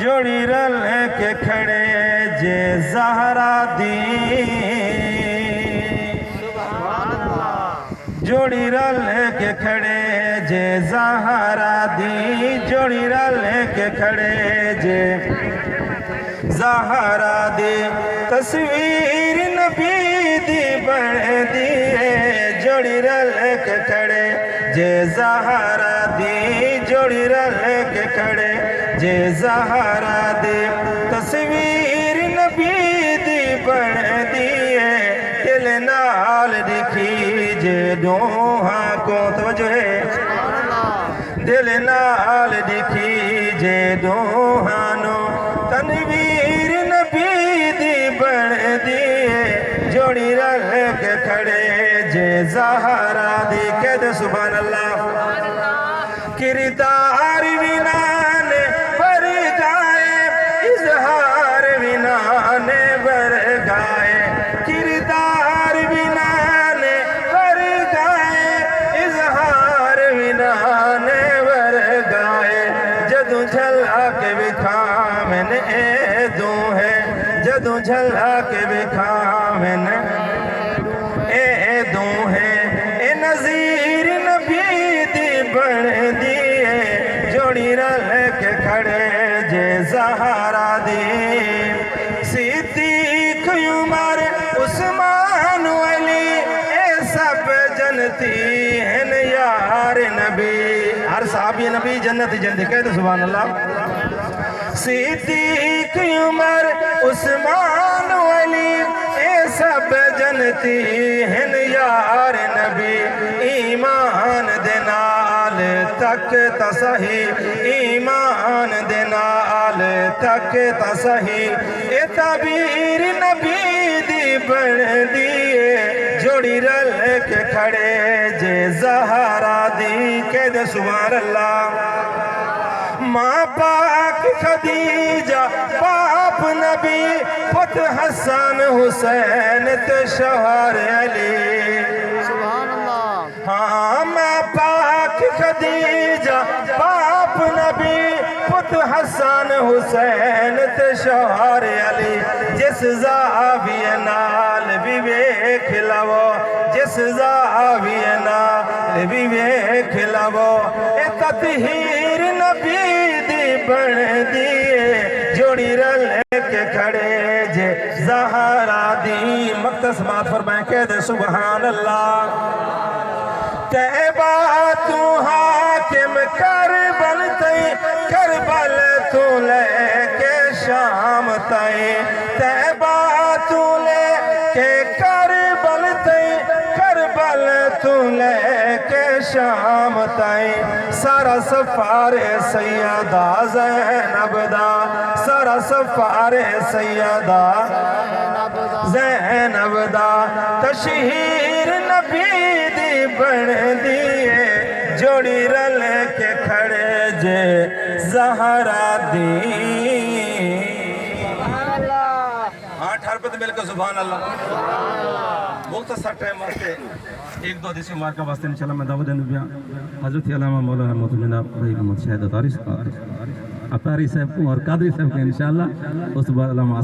جوڑی رل کے کھڑے جے زہرا دی جوڑی رل کے کھڑے جے زہرا دی جوڑی رل کے کھڑے جے زہرا دی تصویر نبی دی بن دیئے جوڑی رل کے کھڑے جے زہرا دی جوڑی رل کے کھڑے جے زہرا دی تصویر نبی دی بن دیئے دل نال دکھی جے دوہاں کو توجہ ہے دل نال دکھی جے دوہاں نو تنویر نبی دی بن دیئے جوڑی رل کے کھڑے جے زہرا دی کہہ دے سبحان اللہ کردار وینانے بر گائے اظہار وینانے بر گائے کردار وینانے بر گائے اظہار وینانے بر گائے جدوں جھلا کے بکھامن اے دوں ہے جدوں جھلا کے بکھامن اے دوں ہے اے نظیر نبی دی بن دیئے جوڑی رل کے کھڑے جے زہرا دی صدیق عمر عثمان علی اے سب جنتی ہیں یار نبی ہر صحابی نبی جنت جنتی کہتے سبحان اللہ صدیق عمر عثمان علی اے سب جنتی ہیں یار نبی ایمان دے نال تک تصحی ایمان دے نال تک تصحی اے تعبیر نبی دی بن دیئے جوڑی رل کے کھڑے جے زہرا دی کہہ دے سبحان اللہ ماں پاک خدیجہ باپ نبی پت حسن حسین تے شوہر علی سبحان اللہ ہاں ماں پاک خدیجہ باپ نبی پت حسن حسین تے شوہر علی جس زاویہ نال بھی ویکھ لو جس زاویہ نال بھی ویکھ لو اے تطہیر نبی دی بن دیئے جوڑی رل کے کھڑے جے زہرا دی مقدس بات فرمائیں کہہ دے سبحان اللہ طیبہ تو حاکم کربل تئی کربل تو لے کے شام تئی طیبہ تو لے کے کربل تئی کربل تو لے کے شام تئی سارا سفار سیدہ زینب دا سارا سفار سیدہ زینب دا تشہیر نبی دی بن دیئے جوڑی رل کے کھڑے جے زہرا دی ہاں ٹھرپت مل کے سبحان اللہ مختصر ٹائم واسطے ایک دو حدیث مبارکہ واسطے انشاءاللہ میں دعوت دینوں بیاں حضرت علامہ مولانا محمد جناب بھائی محمد شاہد اطاری صاحب اور قادری صاحب کے انشاءاللہ اس بعد علامہ